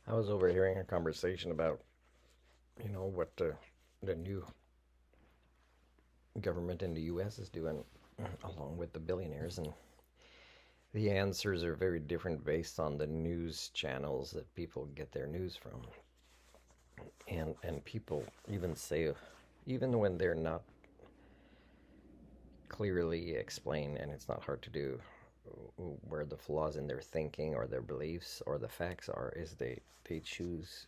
I was overhearing a conversation about, what the new government in the U.S. is doing along with the billionaires, and the answers are very different based on the news channels that people get their news from. And people even say, even when they're not clearly explained, and it's not hard to do, where the flaws in their thinking or their beliefs or the facts are, is they choose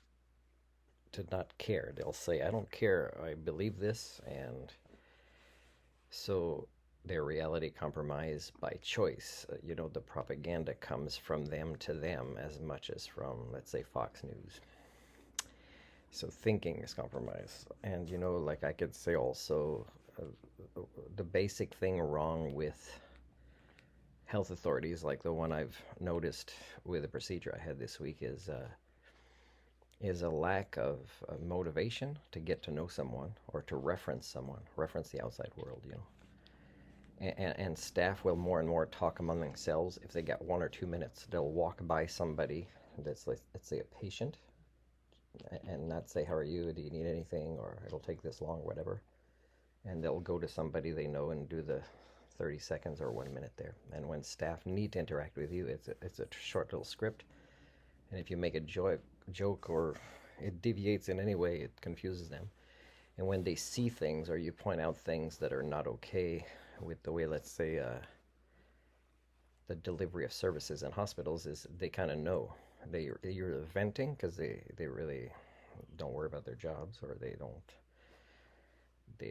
to not care. They'll say, I don't care, I believe this, and so their reality compromised by choice. The propaganda comes from them to them as much as from, let's say, Fox News. So thinking is compromised. And, like I could say also, the basic thing wrong with health authorities, like the one I've noticed with the procedure I had this week, is a lack of motivation to get to know someone or to reference someone, reference the outside world. And staff will more and more talk among themselves. If they get 1 or 2 minutes, they'll walk by somebody that's, let's say, a patient, and not say, how are you, do you need anything, or it'll take this long, whatever. And they'll go to somebody they know and do the 30 seconds or 1 minute there. And when staff need to interact with you, it's a short little script. And if you make a joke or it deviates in any way, it confuses them. And when they see things or you point out things that are not okay with the way, let's say, the delivery of services in hospitals, is they kind of know. You're venting because they really don't worry about their jobs, or they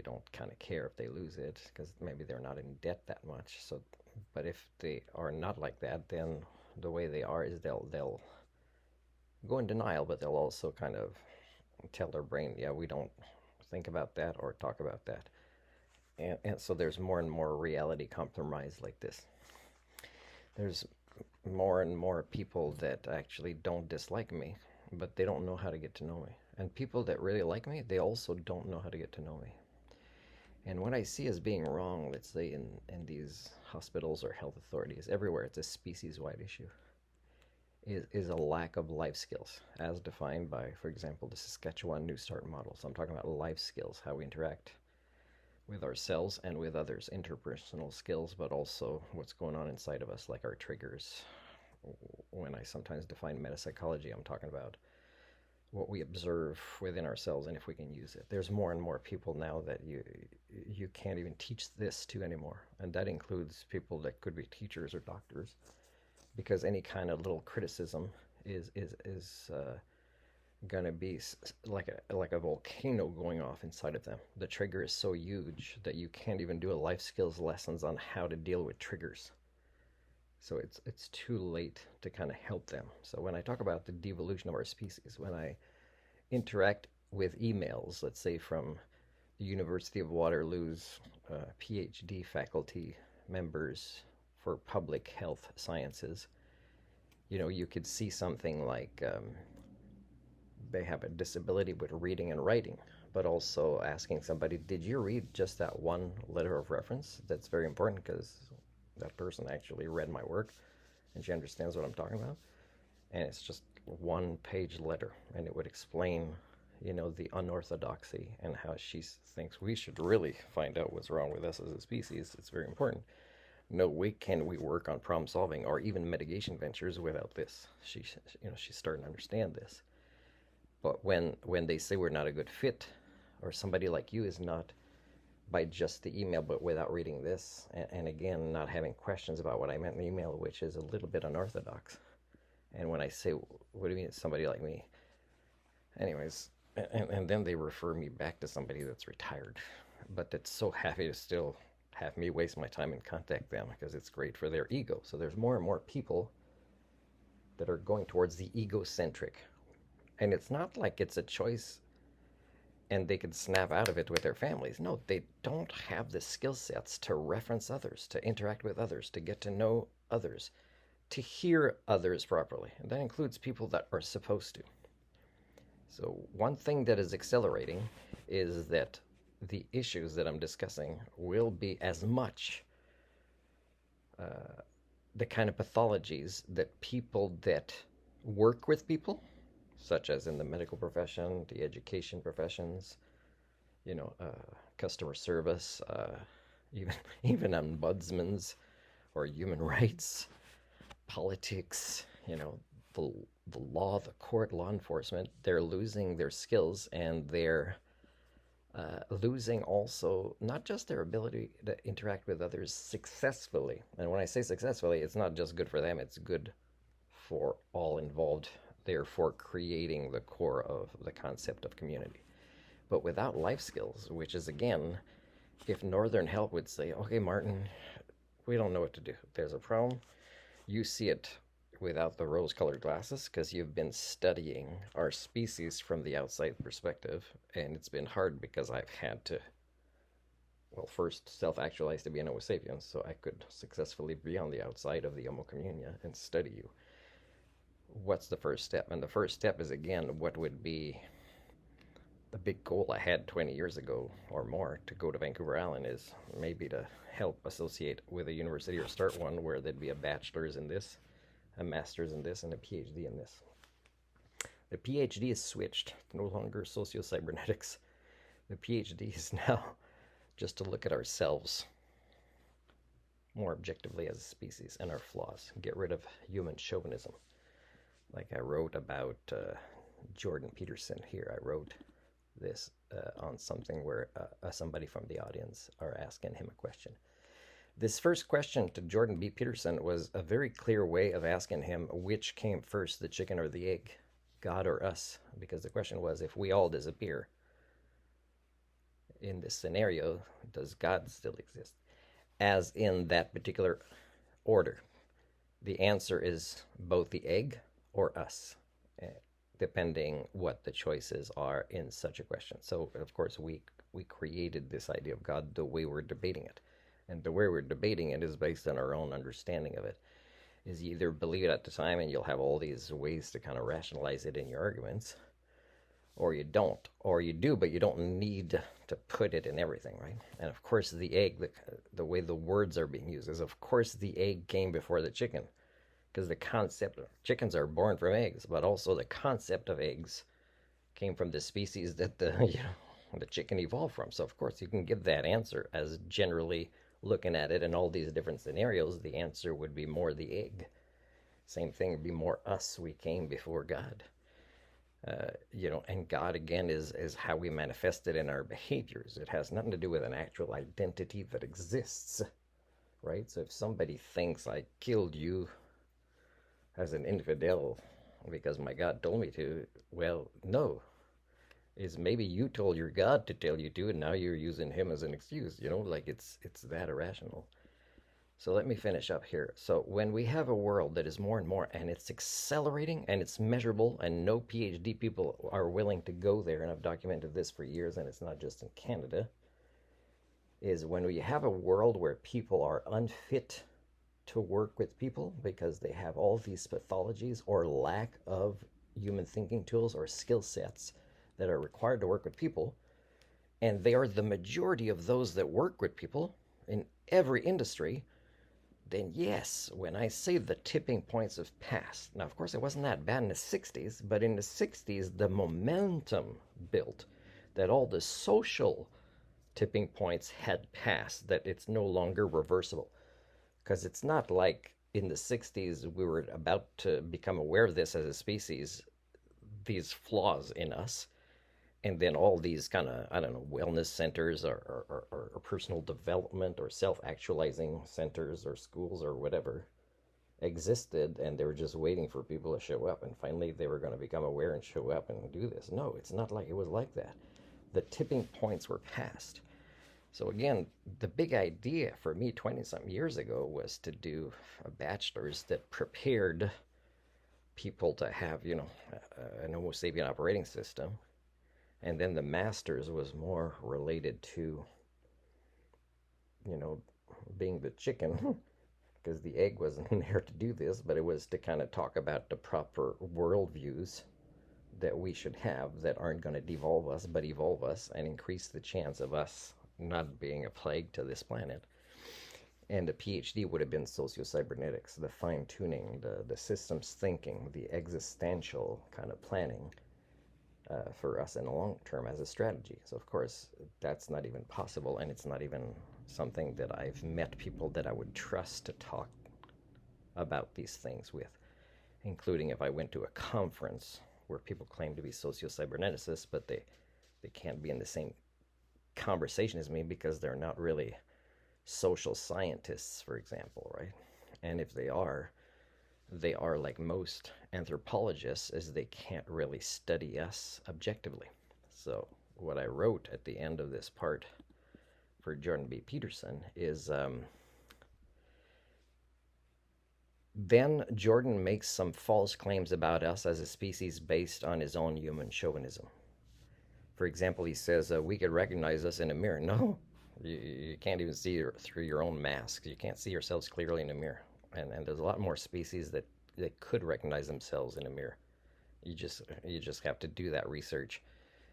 don't kind of care if they lose it because maybe they're not in debt that much. So, but if they are not like that, then the way they are is they'll go in denial, but they'll also kind of tell their brain, yeah, we don't think about that or talk about that. And so there's more and more reality compromise like this. There's more and more people that actually don't dislike me, but they don't know how to get to know me. And people that really like me, they also don't know how to get to know me. And what I see as being wrong, let's say in these hospitals or health authorities, everywhere, it's a species-wide issue, is a lack of life skills, as defined by, for example, the Saskatchewan New Start model. So I'm talking about life skills, how we interact with ourselves and with others, interpersonal skills, but also what's going on inside of us, like our triggers. When I sometimes define metapsychology, I'm talking about what we observe within ourselves and if we can use it. There's more and more people now that you can't even teach this to anymore, and that includes people that could be teachers or doctors, because any kind of little criticism is going to be like a volcano going off inside of them. The trigger is so huge that you can't even do a life skills lessons on how to deal with triggers. So it's too late to kind of help them. So when I talk about the devolution of our species, when I interact with emails, let's say from the University of Waterloo's PhD faculty members for public health sciences, you could see something like they have a disability with reading and writing, but also asking somebody, did you read just that one letter of reference? That's very important because that person actually read my work and she understands what I'm talking about. And it's just 1 page letter, and it would explain, the unorthodoxy and how she thinks we should really find out what's wrong with us as a species. It's very important. No way can we work on problem solving or even mitigation ventures without this. She's starting to understand this. But when they say we're not a good fit, or somebody like you is not, by just the email, but without reading this, and again, not having questions about what I meant in the email, which is a little bit unorthodox. And when I say, what do you mean somebody like me? Anyways, and then they refer me back to somebody that's retired, but that's so happy to still have me waste my time and contact them because it's great for their ego. So there's more and more people that are going towards the egocentric. And it's not like it's a choice and they could snap out of it with their families. No, they don't have the skill sets to reference others, to interact with others, to get to know others, to hear others properly. And that includes people that are supposed to. So one thing that is accelerating is that the issues that I'm discussing will be as much the kind of pathologies that people that work with people such as in the medical profession, the education professions, you know, customer service, even even ombudsmans or human rights, politics, you know, the the law, the court, law enforcement. They're losing their skills, and they're losing also not just their ability to interact with others successfully. And when I say successfully, it's not just good for them, it's good for all involved, therefore creating the core of the concept of community. But without life skills, which is again, if Northern Help would say, okay, Martin, we don't know what to do. There's a problem. You see it without the rose colored glasses because you've been studying our species from the outside perspective. And it's been hard because I've had to, well, first self actualize to be an Homo sapiens so I could successfully be on the outside of the Homo communia and study you. What's the first step? And the first step is, again, what would be the big goal I had 20 years ago or more to go to Vancouver Island is maybe to help associate with a university or start one where there'd be a bachelor's in this, a master's in this, and a PhD in this. The PhD is switched, no longer socio-cybernetics. The PhD is now just to look at ourselves more objectively as a species and our flaws, get rid of human chauvinism. Like I wrote about Jordan Peterson here, I wrote this on something where somebody from the audience are asking him a question. This first question to Jordan B. Peterson was a very clear way of asking him which came first, the chicken or the egg, God or us, because the question was, if we all disappear in this scenario, does God still exist? As in that particular order, the answer is both the egg or us, depending what the choices are in such a question. So, of course, we created this idea of God the way we're debating it. And the way we're debating it is based on our own understanding of it. Is you either believe it at the time and you'll have all these ways to kind of rationalize it in your arguments, or you don't. Or you do, but you don't need to put it in everything, right? And of course, the egg, the way the words are being used is, of course, the egg came before the chicken. Because the concept of chickens are born from eggs, but also the concept of eggs came from the species that the chicken evolved from. So of course you can give that answer as generally looking at it in all these different scenarios. The answer would be more the egg. Same thing would be more us. We came before God. And God again is how we manifest it in our behaviors. It has nothing to do with an actual identity that exists, right? So if somebody thinks I killed you as an infidel because my God told me to, well, no. Is maybe you told your God to tell you to, and now you're using him as an excuse, like it's that irrational. So let me finish up here. So when we have a world that is more and more, and it's accelerating, and it's measurable, and no PhD people are willing to go there, and I've documented this for years, and it's not just in Canada, is when we have a world where people are unfit to work with people because they have all these pathologies or lack of human thinking tools or skill sets that are required to work with people, and they are the majority of those that work with people in every industry, then yes, when I say the tipping points have passed, now of course it wasn't that bad in the 60s, but in the 60s the momentum built that all the social tipping points had passed, that it's no longer reversible. Because it's not like in the 60s we were about to become aware of this as a species, these flaws in us, and then all these kind of, I don't know, wellness centers or personal development or self-actualizing centers or schools or whatever existed, and they were just waiting for people to show up, and finally they were going to become aware and show up and do this. No, it's not like it was like that. The tipping points were passed. So again, the big idea for me 20-something years ago was to do a bachelor's that prepared people to have, an Homo sapien operating system. And then the master's was more related to, being the chicken, because the egg wasn't there to do this, but it was to kind of talk about the proper worldviews that we should have that aren't going to devolve us, but evolve us and increase the chance of us not being a plague to this planet. And a PhD would have been socio-cybernetics, the fine-tuning, the systems thinking, the existential kind of planning for us in the long term as a strategy. So, of course, that's not even possible, and it's not even something that I've met people that I would trust to talk about these things with, including if I went to a conference where people claim to be socio-cyberneticists, but they can't be in the same conversation as me because they're not really social scientists, for example, right? And if they are like most anthropologists, is they can't really study us objectively. So what I wrote at the end of this part for Jordan B. Peterson is then Jordan makes some false claims about us as a species based on his own human chauvinism. For example, he says we could recognize us in a mirror. No, you can't even see through your own mask. You can't see yourselves clearly in a mirror. And there's a lot more species that could recognize themselves in a mirror. You just have to do that research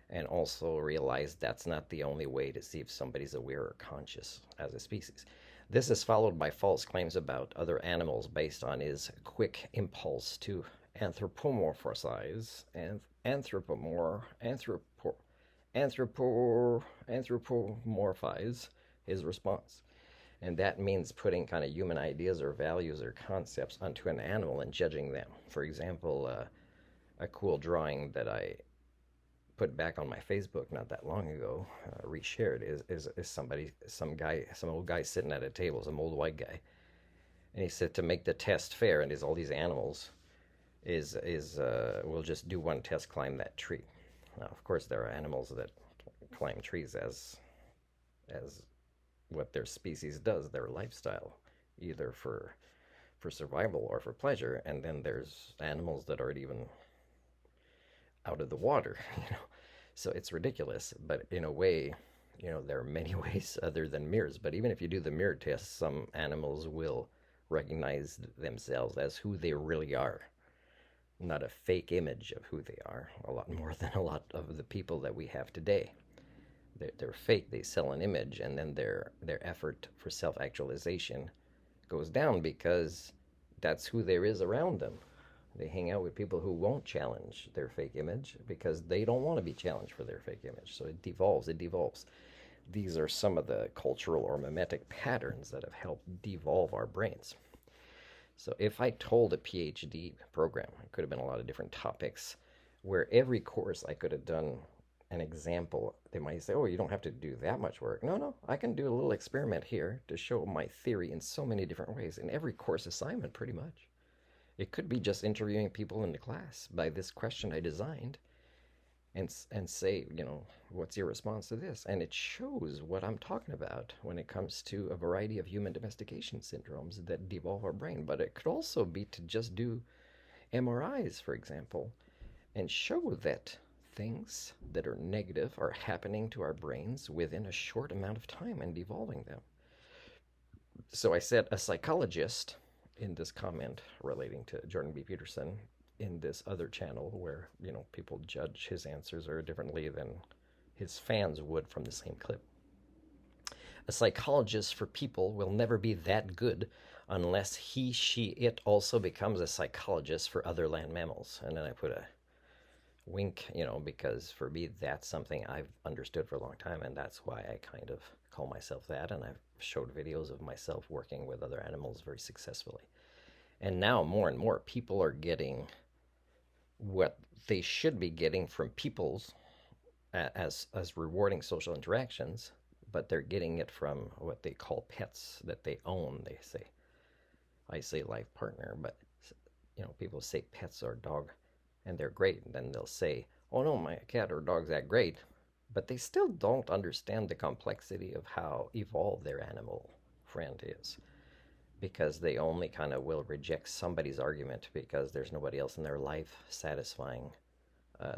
and also realize that's not the only way to see if somebody's aware or conscious as a species. This is followed by false claims about other animals based on his quick impulse to anthropomorphize and anthropomorphize his response. And that means putting kind of human ideas or values or concepts onto an animal and judging them. For example, a cool drawing that I put back on my Facebook not that long ago, reshared, is some old guy sitting at a table, some old white guy, and he said to make the test fair, and all these animals we'll just do one test, climb that tree. Now, of course, there are animals that climb trees as what their species does, their lifestyle, either for survival or for pleasure. And then there's animals that aren't even out of the water, you know. So it's ridiculous, but in a way, you know, there are many ways other than mirrors. But even if you do the mirror test, some animals will recognize themselves as who they really are, not a fake image of who they are, a lot more than a lot of the people that we have today. They're fake. They sell an image, and then their effort for self-actualization goes down because that's who there is around them. They hang out with people who won't challenge their fake image because they don't want to be challenged for their fake image. So it devolves. These are some of the cultural or mimetic patterns that have helped devolve our brains. So if I told a PhD program, it could have been a lot of different topics, where every course I could have done an example, they might say, oh, you don't have to do that much work. No, I can do a little experiment here to show my theory in so many different ways in every course assignment, pretty much. It could be just interviewing people in the class by this question I designed and say, you know, what's your response to this? And it shows what I'm talking about when it comes to a variety of human domestication syndromes that devolve our brain. But it could also be to just do MRIs, for example, and show that things that are negative are happening to our brains within a short amount of time and devolving them. So I said a psychologist in this comment relating to Jordan B. Peterson in this other channel where, you know, people judge his answers very differently than his fans would from the same clip. A psychologist for people will never be that good unless he, she, it also becomes a psychologist for other land mammals. And then I put a wink, you know, because for me that's something I've understood for a long time, and that's why I kind of call myself that. And I've showed videos of myself working with other animals very successfully. And now more and more people are getting what they should be getting from people's as rewarding social interactions, but they're getting it from what they call pets that they own. They say, I say life partner, but you know, people say pets or dog, and they're great. And then they'll say, oh no, my cat or dog's that great, but they still don't understand the complexity of how evolved their animal friend is, because they only kind of will reject somebody's argument because there's nobody else in their life satisfying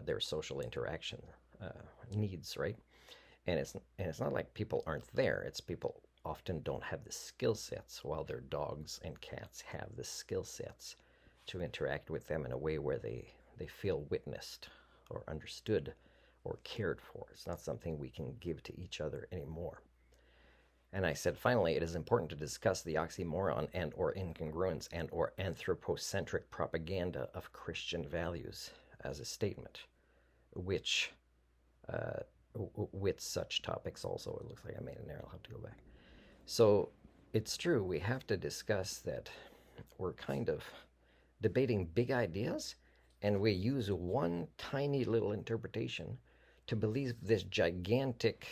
their social interaction needs, right? And it's not like people aren't there. It's people often don't have the skill sets, while their dogs and cats have the skill sets to interact with them in a way where they feel witnessed or understood or cared for. It's not something we can give to each other anymore. And I said, finally, it is important to discuss the oxymoron and or incongruence and or anthropocentric propaganda of Christian values as a statement, which uh, with such topics also, it looks like I made an error. I'll have to go back. So it's true, we have to discuss that we're kind of debating big ideas, and we use one tiny little interpretation to believe this gigantic,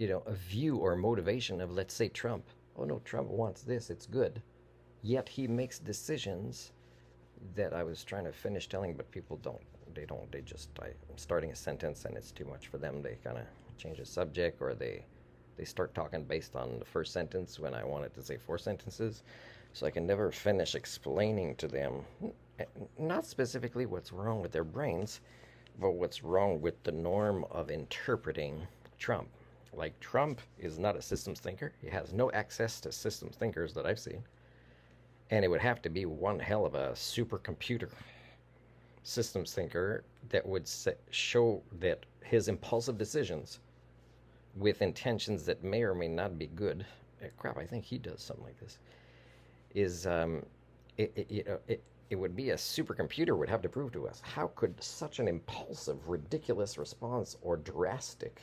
a view or motivation of, let's say, Trump. Oh no, Trump wants this, it's good. Yet he makes decisions that I was trying to finish telling, but people don't. They just, I'm starting a sentence and it's too much for them. They kind of change the subject, or they start talking based on the first sentence when I wanted to say four sentences. So I can never finish explaining to them, not specifically what's wrong with their brains, but what's wrong with the norm of interpreting Trump. Like, Trump is not a systems thinker. He has no access to systems thinkers that I've seen. And it would have to be one hell of a supercomputer systems thinker that would show that his impulsive decisions with intentions that may or may not be good, crap, I think he does something like this, is it would be a supercomputer would have to prove to us, how could such an impulsive, ridiculous response or drastic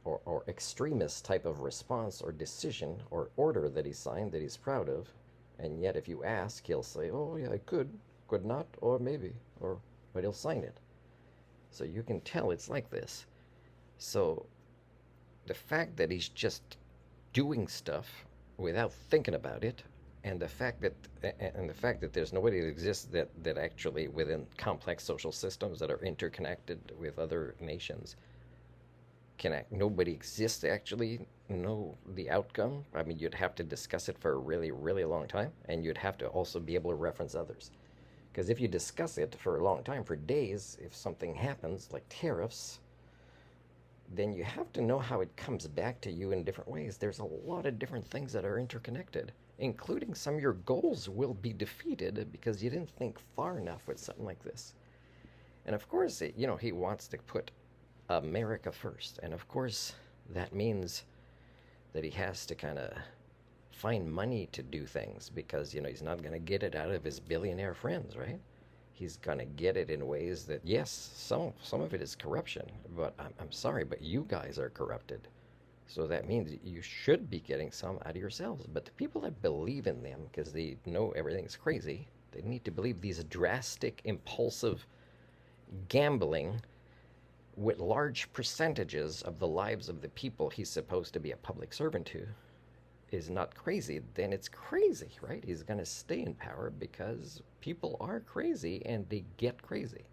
or extremist type of response or decision or order that he signed that he's proud of, and yet if you ask, he'll say, oh yeah, I could not, or maybe, but he'll sign it. So you can tell it's like this. So the fact that he's just doing stuff without thinking about it, and the fact that there's nobody that exists that actually within complex social systems that are interconnected with other nations nobody exists to actually know the outcome. I mean, you'd have to discuss it for a really, really long time, and you'd have to also be able to reference others. Because if you discuss it for a long time, for days, if something happens, like tariffs, then you have to know how it comes back to you in different ways. There's a lot of different things that are interconnected, including some of your goals will be defeated because you didn't think far enough with something like this. And of course, he wants to put America first. And of course, that means that he has to kind of find money to do things because, he's not going to get it out of his billionaire friends, right? He's going to get it in ways that, yes, some of it is corruption, but I'm sorry, but you guys are corrupted. So that means you should be getting some out of yourselves. But the people that believe in them, because they know everything's crazy, they need to believe these drastic, impulsive gambling with large percentages of the lives of the people he's supposed to be a public servant to is not crazy, then it's crazy, right? He's going to stay in power because people are crazy and they get crazy.